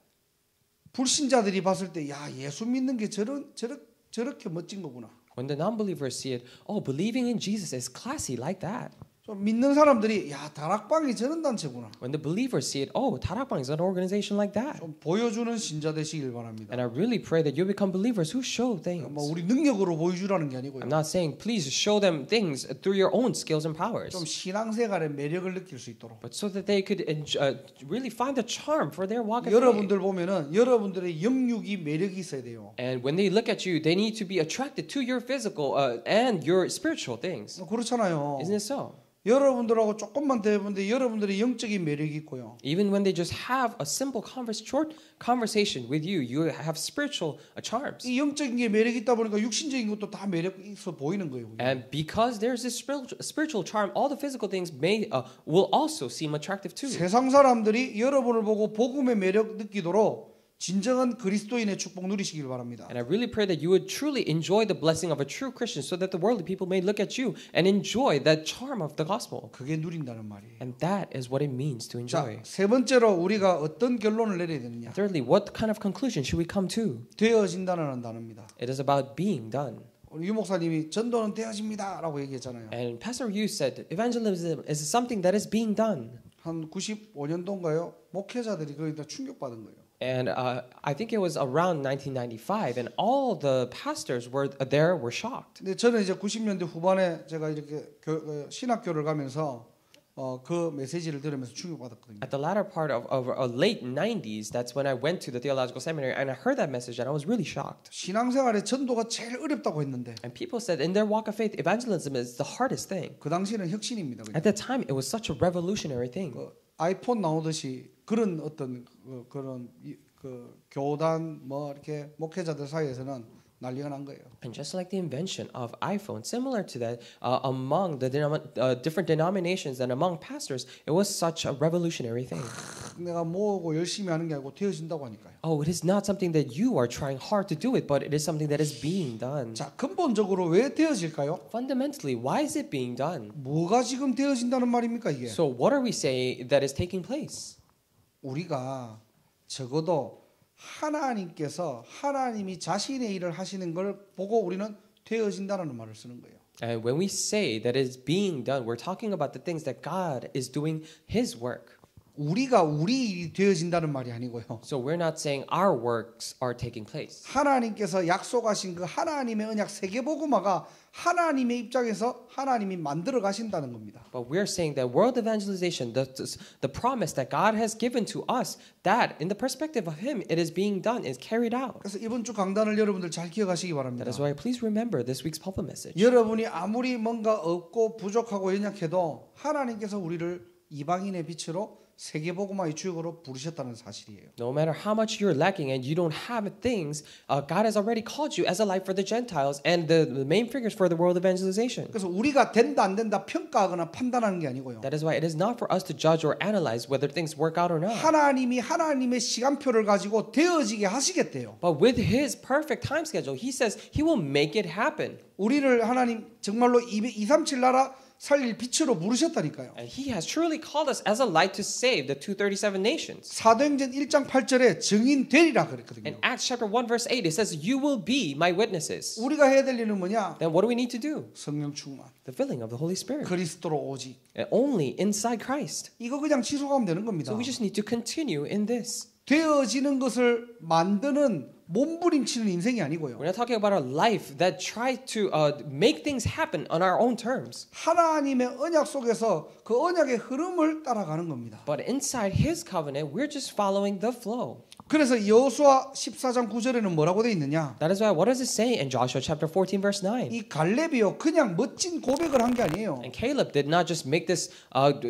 불신자들이 봤을 때 야 예수 믿는 게 저렇게 멋진 거구나. When the non-believers see it, oh, believing in Jesus is classy like that. 좀 믿는 사람들이 야 다락방이 저런 단체구나. When the believers see it, oh, Tarakbang is an organization like that. 좀 보여주는 신자 되시길 바랍니다. And I really pray that you become believers who show things. 뭐 우리 능력으로 보여주라는 게 아니고요. I'm not saying please show them things through your own skills and powers, 좀 신앙생활의 매력을 느낄 수 있도록. but so that they could really find the charm for their walk of faith. 여러분들 보면은 여러분들의 영육이 매력이 있어야 돼요. And when they look at you, they need to be attracted to your physical and your spiritual things. 그렇잖아요. Isn't it so? 여러분들하고 조금만 대화해보는데 여러분들의 영적인 매력이 있고요. Even when they just have a simple short conversation with you, you have spiritual charms. 이 영적인 게 매력이 있다 보니까 육신적인 것도 다 매력 있어 보이는 거예요. 그게. And because there's this spiritual charm, all the physical things will also seem attractive too. 세상 사람들이 여러분을 보고 복음의 매력 느끼도록 진정한 그리스도인의 축복 누리시길 바랍니다. And I really pray that you would truly enjoy the blessing of a true Christian so that the worldly people may look at you and enjoy that charm of the gospel. 그게 누린다는 말이에요. And that is what it means to enjoy. 자, 세 번째로 우리가 어떤 결론을 내려야 되느냐? Thirdly, what kind of conclusion should we come to? 되어진다는 단어입니다. It is about being done. 우리 유 목사님이 전도는 되어집니다라고 얘기했잖아요. And Pastor Yu said evangelism is something that is being done. 한 95년도인가요? 목회자들이 거기다 충격받은 거예요. And I think it was around 1995, and all the pastors were shocked. 근데 저는 이제 90년대 후반에 제가 이렇게 신학교를 가면서 그 메시지를 들으면서 충격받았거든요. At the latter part of late 90s, that's when I went to the theological seminary and I heard that message and I was really shocked. 신앙생활의 전도가 제일 어렵다고 했는데 And people said in their walk of faith, evangelism is the hardest thing. 그 당시에는 혁신입니다. At that time, it was such a revolutionary thing. 아이폰 나오듯이 그런 어떤 그런 교단 뭐 이렇게 목회자들 사이에서는 난리가 난 거예요. And just like the invention of iPhone, similar to that, among the different denominations and among pastors, it was such a revolutionary thing. 내가 뭐고 열심히 하는 게 아니고 되어진다고 하니까요. Oh, it is not something that you are trying hard to do it, but it is something that is being done. 자, 근본적으로 왜 되어질까요? Fundamentally, why is it being done? 뭐가 지금 되어진다는 말입니까 이게? So what are we saying that is taking place? 우리가 적어도 하나님께서 하나님이 자신의 일을 하시는 걸 보고 우리는 되어진다는 말을 쓰는 거예요. And when we say that it is being done, we're talking about the things that God is doing His work. 우리가 우리 일이 되어진다는 말이 아니고요. So we're not saying our works are taking place. 하나님께서 약속하신 그 하나님의 언약 세계복음화가 하나님의 입장에서 하나님이 만들어 가신다는 겁니다. But we're saying that world evangelization, the promise that God has given to us, that in the perspective of Him, it is being done, is carried out. 그래서 이번 주 강단을 여러분들 잘 기억하시기 That 바랍니다. is why please remember this week's pulpit message. 여러분이 아무리 뭔가 없고 부족하고 연약해도 하나님께서 우리를 이방인의 빛으로 세계복음화의 주역으로 부르셨다는 사실이에요. No matter how much you're lacking and you don't have things, God has already called you as a light for the Gentiles and the main figures for the world evangelization. 그래서 우리가 된다 안 된다 평가하거나 판단하는 게 아니고요. That is why it is not for us to judge or analyze whether things work out or not. 하나님이 하나님의 시간표를 가지고 되어지게 하시겠대요. But with His perfect time schedule, He says He will make it happen. 우리를 하나님 정말로 237 나라 살릴 빛으로 부르셨다니까요. And He has truly called us as a light to save the 237 nations. 사도행전 1장 8절에 증인 되리라 In 그랬거든요. Acts chapter 1 verse 8, it says, "You will be my witnesses." 우리가 해야 될 일은 뭐냐? Then what do we need to do? 성령 충만, The filling of the Holy Spirit. 그리스도로 오직. And only inside Christ. 이거 그냥 지속하면 되는 겁니다. So we just need to continue in this. 되어지는 것을 만드는 몸부림치는 인생이 아니고요. We're not talking about a life that tries to make things happen on our own terms. 하나님의 언약 속에서 그 언약의 흐름을 따라가는 겁니다. But inside His covenant, we're just following the flow. 그래서 여호수아 14장 9절에는 뭐라고 돼 있느냐? That is why, what does it say in Joshua chapter 14 verse 9? 이 갈렙이요 그냥 멋진 고백을 한 게 아니에요. And Caleb did not just make this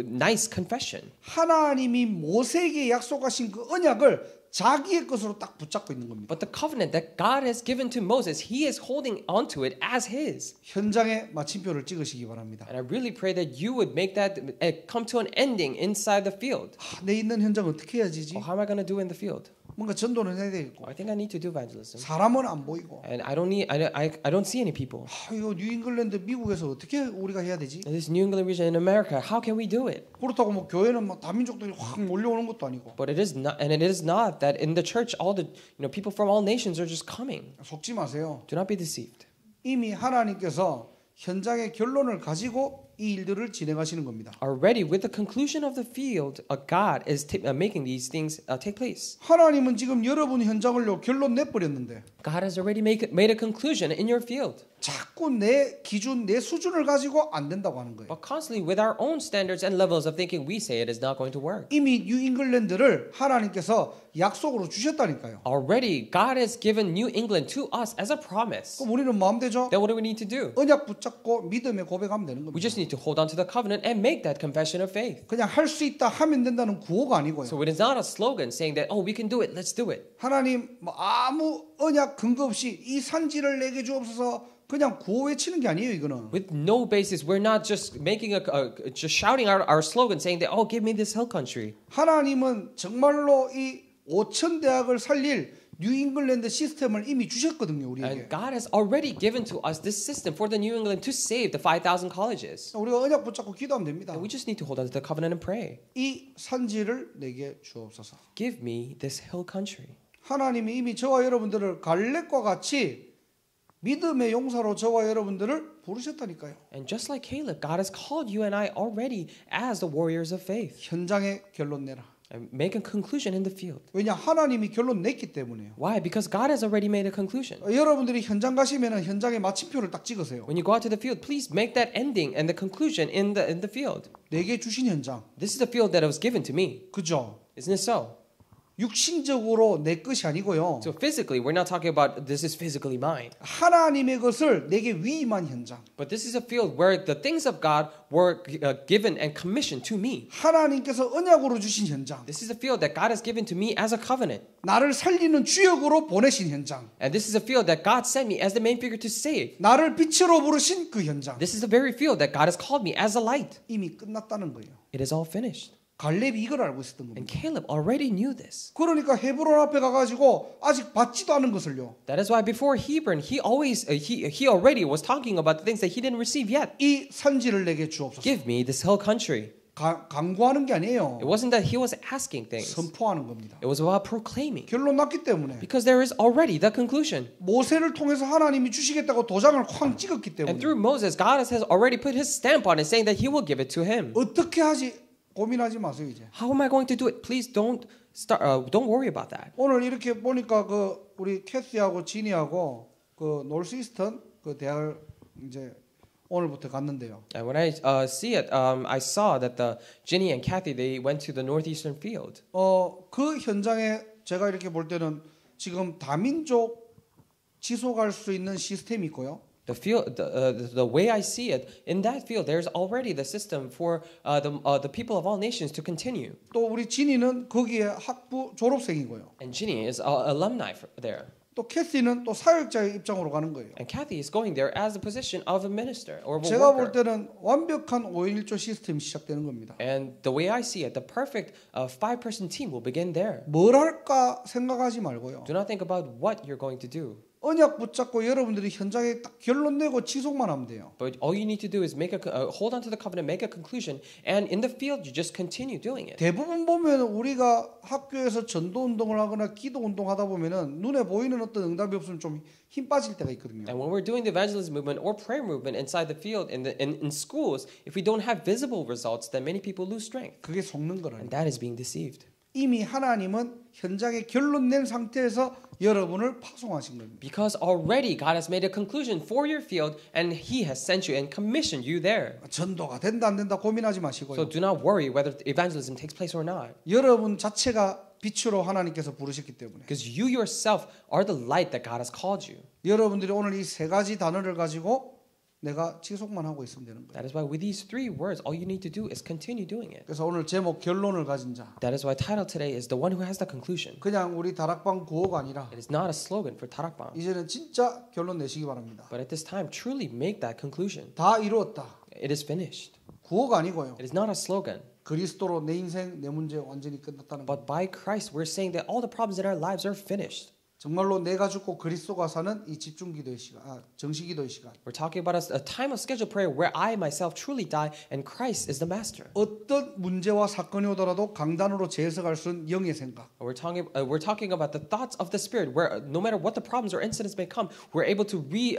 nice confession. 하나님이 모세에게 약속하신 그 언약을 자기의 것으로 딱 붙잡고 있는 겁니다. But the covenant that God has given to Moses, he is holding onto it as his. 현장에 마침표를 찍으시기 바랍니다. And I really pray that you would make that come to an ending inside the field. 내 있는 현장 어떻게 해야지? Well, how am I going to do in the field? 뭔가 전도는 해야 되겠고 I think I need to do evangelism. 사람은 안 보이고 And I don't see any people. 이거 뉴잉글랜드 미국에서 어떻게 우리가 해야 되지? In this New England region in America, how can we do it? 그렇다고 뭐 교회는 막 다민족들이 확 몰려오는 것도 아니고 But it is not, and it is not that in the church all the people from all nations are just coming. 속지 마세요. Do not be deceived. 이미 하나님께서 현장의 결론을 가지고 이 일들을 진행하시는 겁니다. Already with the conclusion of the field, God is making these things take place. 하나님은 지금 여러분 현장을요 결론 내버렸는데 God has already made a conclusion in your field. 자꾸 내 기준, 내 수준을 가지고 안 된다고 하는 거예요. But constantly with our own standards and levels of thinking, we say it is not going to work. 이미 뉴잉글랜드를 하나님께서 약속으로 주셨다니까요. Already, God has given New England to us as a promise. 그럼 우리는 마음 되죠? Then what do we need to do? 언약 붙잡고 믿음의 고백하면 되는 We 겁니다. just need to hold on to the covenant and make that confession of faith. 그냥 할 수 있다 하면 된다는 구호가 아니고요. So it is not a slogan saying that, oh, we can do it, let's do it. 하나님 뭐 아무 언약 근거 없이 이 산지를 내게 주옵소서 그냥 구호 외치는 게 아니에요 이거는. With no basis, we're not just making just shouting out our slogan saying that, oh, give me this hill country. 하나님은 정말로 이 5천 대학을 살릴 뉴잉글랜드 시스템을 이미 주셨거든요 우리에게. And God has already given to us this system for the New England to save the 5,000 colleges. 우리가 언약 붙잡고 기도하면 됩니다. And we just need to hold on to the covenant and pray. 이 산지를 내게 주옵소서. Give me this hill country. 하나님이 이미 저와 여러분들을 갈렙과 같이 믿음의 용사로 저와 여러분들을 부르셨다니까요. And just like Caleb, God has called you and I already as the warriors of faith. 현장에 결론 내라. And make a conclusion in the field. 왜냐 하나님이 결론 냈기 때문에요. Why? Because God has already made a conclusion. 여러분들이 현장 가시면은 현장에 마침표를 딱 찍으세요. When you go out to the field, please make that ending and the conclusion in the field. 내게 주신 현장. This is the field that was given to me. 그죠? Isn't it so? 육신적으로 내 것이 아니고요. So physically, we're not talking about this is physically mine. 하나님의 것을 내게 위임한 현장. But this is a field where the things of God were given and commissioned to me. 하나님께서 언약으로 주신 현장. This is a field that God has given to me as a covenant. 나를 살리는 주역으로 보내신 현장. And this is a field that God sent me as the main figure to save. 나를 빛으로 부르신 그 현장. This is the very field that God has called me as a light. 이미 끝났다는 거예요. It is all finished. 갈렙이 이걸 알고 있었던 And 겁니다. Caleb already knew this. 그러니까 헤브론 앞에 가가지고 아직 받지도 않은 것을요. That is why before Hebron, he already was talking about the things that he didn't receive yet. 이 산지를 내게 주옵소서. Give me this hill country. 강구하는 게 아니에요. It wasn't that he was asking things. 선포하는 겁니다. It was about proclaiming. 결론 났기 때문에 Because there is already the conclusion. 모세를 통해서 하나님이 주시겠다고 도장을 쾅 찍었기 And 때문에 through Moses, God has already put his stamp on it, saying that he will give it to him. 어떻게 하지 고민하지 마세요 이제. How am I going to do it? Please don't worry about that. 오늘 이렇게 보니까 그 우리 캐시하고 지니하고 그 노스이스턴 그 대학을 이제 오늘부터 갔는데요. And when I see it, I saw that the Ginny and Kathy they went to the northeastern field. 그 현장에 제가 이렇게 볼 때는 지금 다민족 지속할 수 있는 시스템이 있고요. The field, the way I see it, in that field, there's already the system for the people of all nations to continue. 또 우리 지니는 거기에 학부 졸업생이고요. And Ginny is an alumni there. 또 캐시는 또 사역자의 입장으로 가는 거예요. And Kathy is going there as the position of a minister or a 제가 볼 worker. 때는 완벽한 5인 1조 시스템이 시작되는 겁니다. And the way I see it, the perfect five-person team will begin there. 뭘 할까 생각하지 말고요. Do not think about what you're going to do. 언약 붙잡고 여러분들이 현장에 딱 결론 내고 지속만 하면 돼요. But all you need to do is hold on to the covenant, make a conclusion, and in the field you just continue doing it. 대부분 보면 우리가 학교에서 전도 운동을 하거나 기도 운동하다 보면은 눈에 보이는 어떤 응답이 없으면 좀 힘 빠질 때가 있거든요. And when we're doing the evangelism movement or prayer movement inside the field in schools, if we don't have visible results, then many people lose strength, 그게 속는 거라니까. and that is being deceived. 이미 하나님은 현장에 결론 낸 상태에서 여러분을 파송하신 겁니다. Because already God has made a conclusion for your field, and He has sent you and commissioned you there. 전도가 된다 안 된다 고민하지 마시고요. So do not worry whether evangelism takes place or not. 여러분 자체가 빛으로 하나님께서 부르셨기 때문에 Because you yourself are the light that God has called you. 여러분들이 오늘 이 세 가지 단어를 가지고 내가 지속만 하고 있으면 되는 거예요. That is why with these three words, all you need to do is continue doing it. 그래서 오늘 제목 결론을 가진 자. That is why title today is the one who has the conclusion. 그냥 우리 다락방 구호가 아니라 It is not a slogan for Tarakbang. 이제는 진짜 결론 내시기 바랍니다. But at this time, truly make that conclusion. 다 이루었다. It is finished. 구호가 아니고요. It is not a slogan. 그리스도로 내 인생 내 문제 완전히 끝났다는 거. But by Christ, we're saying that all the problems in our lives are finished. 정말로 내가 죽고 그리스도가 사는 이 집중 기도의 시간, 정시 기도의 시간. We're talking about a time of scheduled prayer where I myself truly die and Christ is the master. 어떤 문제와 사건이 오더라도 강단으로 재해석할 수 있는 영의 생각. We're talking about the thoughts of the Spirit, where no matter what the problems or incidents may come, we're able to we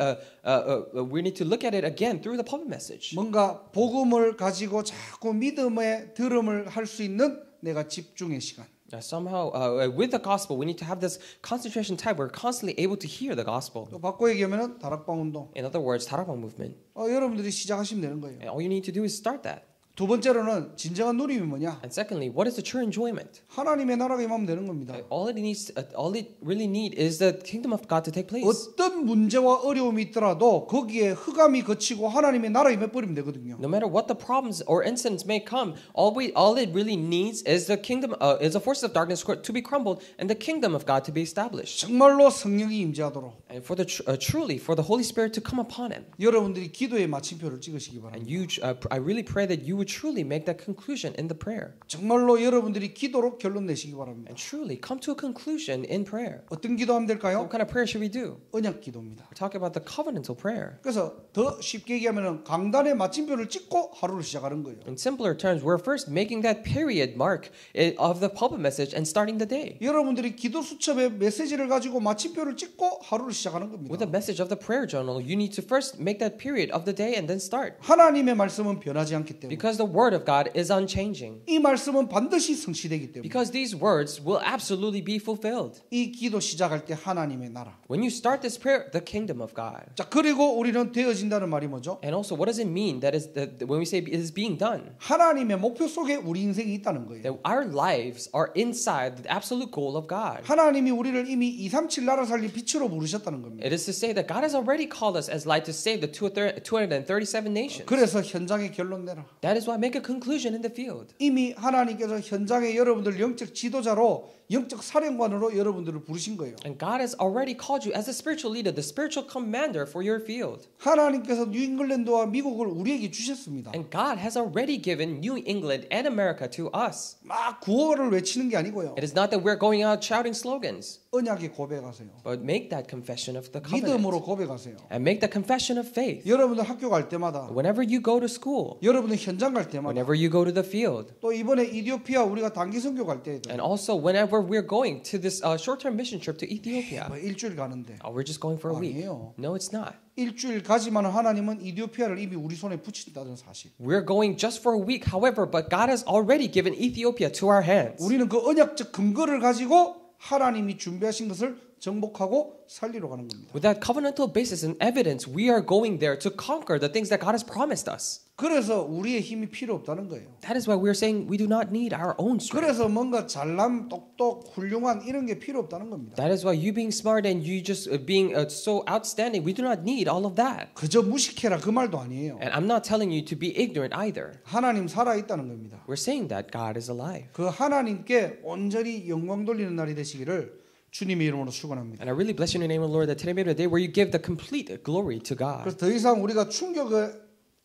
need to look at it again through the pulpit message. 뭔가 복음을 가지고 자꾸 믿음의 들음을 할 수 있는 내가 집중의 시간. Somehow, with the gospel, we need to have this concentration time. We're constantly able to hear the gospel. 또 바꿔 얘기하면은 다락방 운동. In other words, Tarakbang movement. 여러분들이 시작하시면 되는 거예요. And all you need to do is start that. 두 번째로는 진정한 누림이 뭐냐? And secondly, what is the true enjoyment? 하나님의 나라가 임하면 되는 겁니다. All it really need is the kingdom of God to take place. 어떤 문제와 어려움이 있더라도 거기에 흑암이 거치고 하나님의 나라가 임해버리면 되거든요. No matter what the problems or incidents may come, all it really needs is the kingdom, is the forces of darkness to be crumbled and the kingdom of God to be established. 정말로 성령이 임재하도록. And for truly for the Holy Spirit to come upon him. 여러분들이 기도의 마침표를 찍으시기 바랍니다. And I really pray that you would would truly make that conclusion in the prayer. 정말로 여러분들이 기도로 결론 내시기 바랍니다. And truly come to a conclusion in prayer. 어떤 기도하면 될까요? What kind of prayer should we do? 언약 기도입니다. We're talking about the covenantal prayer. 그래서 더 쉽게 얘기하면 강단에 마침표를 찍고 하루를 시작하는 거예요. In simpler terms, we're first making that period mark of the pulpit message and starting the day. 여러분들이 기도 수첩에 메시지를 가지고 마침표를 찍고 하루를 시작하는 겁니다. With the message of the prayer journal, you need to first make that period of the day and then start. 하나님의 말씀은 변하지 않기 때문에 Because the word of God is unchanging. 이 말씀은 반드시 성취되기 때문에 Because these words will absolutely be fulfilled. 이 기도 시작할 때 하나님의 나라. When you start this prayer, the kingdom of God. 자 그리고 우리는 되어진다는 말이 뭐죠? And also, what does it mean that is when we say it is being done? 하나님의 목표 속에 우리 인생이 있다는 거예요. That our lives are inside the absolute goal of God. 하나님이 우리를 이미 237 나라 살릴 빛으로 부르셨다는 겁니다. It is to say that God has already called us as light to save the 237 nations. 그래서 현장에 결론 내라. That is why make a conclusion in the field. 이미 하나님께서 현장에 여러분들 영적 지도자로 영적 사령관으로 여러분들을 부르신 거예요. And God has already called you as a spiritual leader, the spiritual commander for your field. 하나님께서 뉴잉글랜드와 미국을 우리에게 주셨습니다. And God has already given New England and America to us. 막 구호를 외치는 게 아니고요. It is not that we're going out shouting slogans, 언약의 고백하세요. but make that confession of the 믿음으로 covenant. 고백하세요. And make that confession of faith. 여러분들 학교 갈 때마다, Whenever you go to school, 여러분들 현장 갈 때마다, whenever you go to the field, 또 이번에 이디오피아 우리가 단기 선교 갈 때에도 and also whenever we're going to this short-term mission trip to Ethiopia. 뭐 일주일 가는데 Oh, we're just going for a week. 아니에요. No, it's not. 일주일 가지만 하나님은 이디오피아를 이미 우리 손에 붙인다는 사실. We're going just for a week. However, but God has already given Ethiopia to our hands. 우리는 그 언약적 근거를 가지고 하나님이 준비하신 것을 정복하고 살리러 가는 겁니다. With that covenantal basis and evidence, we are going there to conquer the things that God has promised us. 그래서 우리의 힘이 필요 없다는 거예요. That is why we're saying we do not need our own strength. 그래서 뭔가 잘남, 똑똑, 훌륭한 이런 게 필요 없다는 겁니다. That is why you being smart and you just being so outstanding, we do not need all of that. 그저 무식해라 그 말도 아니에요. And I'm not telling you to be ignorant either. 하나님 살아 있다는 겁니다. We're saying that God is alive. 그 하나님께 온전히 영광 돌리는 날이 되시기를 주님의 이름으로 축원합니다. And I really bless you in the name of the Lord that today may be the day where you give the complete glory to God. 그래서 더 이상 우리가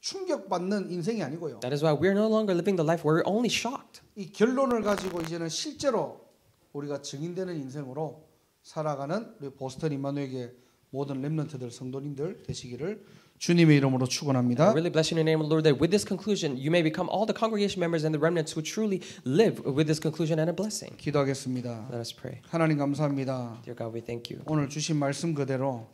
충격받는 인생이 아니고요. That is why we're no longer living the life where we're only shocked. 이 결론을 가지고 이제는 실제로 우리가 증인되는 인생으로 살아가는 우리 보스턴 임마누엘의 모든 렘넌트들 성도님들 되시기를 주님의 이름으로 I 축원합니다. really bless you in the name of the Lord that with this conclusion you may become all the congregation members and the remnants who truly live with this conclusion and a blessing. 기도하겠습니다. Let us pray. 하나님 감사합니다. Dear God, we thank you. 오늘 주신 말씀 그대로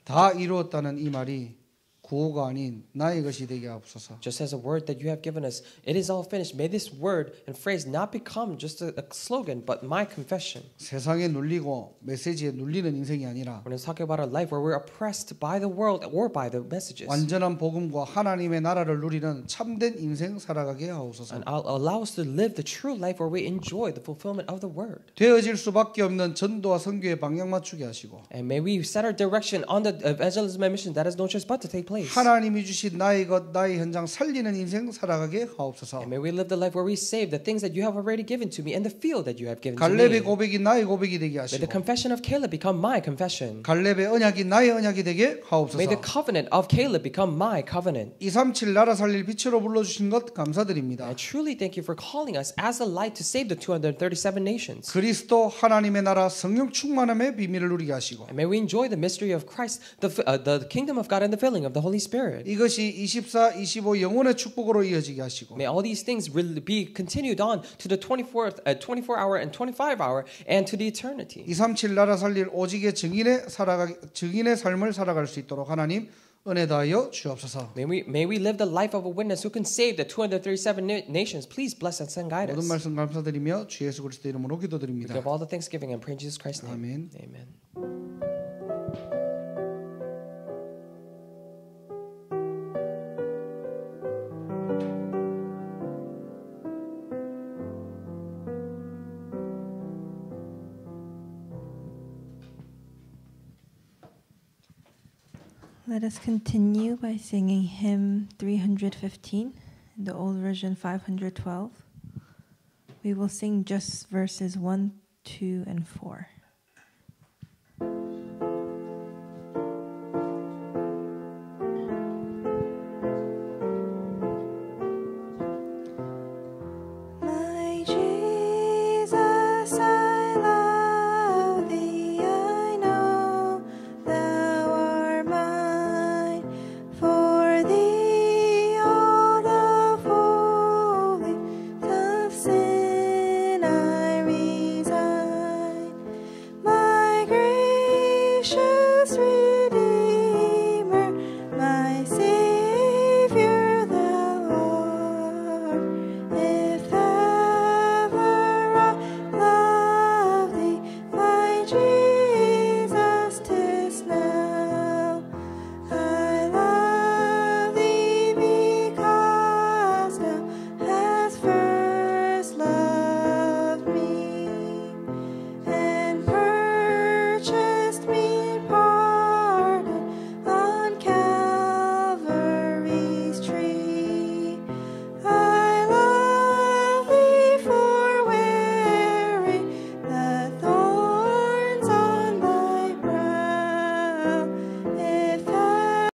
다 이루었다는 이 말이 구호가 아닌 나의 것이 되게 하옵소서. Just as a word that you have given us, it is all finished. May this word and phrase not become just a slogan, but my confession. 세상에 눌리고 메시지에 눌리는 인생이 아니라 When it's talking about a life where we're oppressed by the world or by the messages. 완전한 복음과 하나님의 나라를 누리는 참된 인생 살아가게 하옵소서. And allow us to live the true life where we enjoy the fulfillment of the word. 되어질 수밖에 없는 전도와 선교의 방향 맞추게 하시고 And may we set our direction on the evangelism and mission that has no choice but to take place. 하나님이 주신 나의 것 나의 현장 살리는 인생 살아가게 하옵소서. And may we live the life where we save the things that you have already given to me and the field that you have given to 갈렙의 me. 고백이 나의 고백이 되게 May the 하시고 confession of Caleb become my confession. 갈렙의 언약이 나의 언약이 되게 하옵소서. May the covenant of Caleb become my covenant. 237 나라 살릴 빛으로 불러주신 것 감사드립니다. I truly thank you for calling us as a light to save the 237 nations. 그리스도 하나님의 나라 성령 충만함의 비밀을 누리게 하시고 And may we enjoy the mystery of Christ, the kingdom of God and the filling of the Holy Spirit. 이것이 24, 25 영혼의 축복으로 이어지게 하시고 May all these things really be continued on to the 24-hour and 25-hour and to the eternity. 237 나라 살릴 오직의 증인의 삶을 살아갈 수 있도록 하나님 은혜 다하여 주옵소서. May we live the life of a witness who can save the 237 nations. Please bless us and guide 모든 us. 말씀 감사드리며 주 예수 그리스도 이름으로 We 기도드립니다. give all the thanksgiving and pray in Jesus Christ's name. 아멘. Amen. Let us continue by singing hymn 315, the old version 512. We will sing just verses 1, 2, and 4.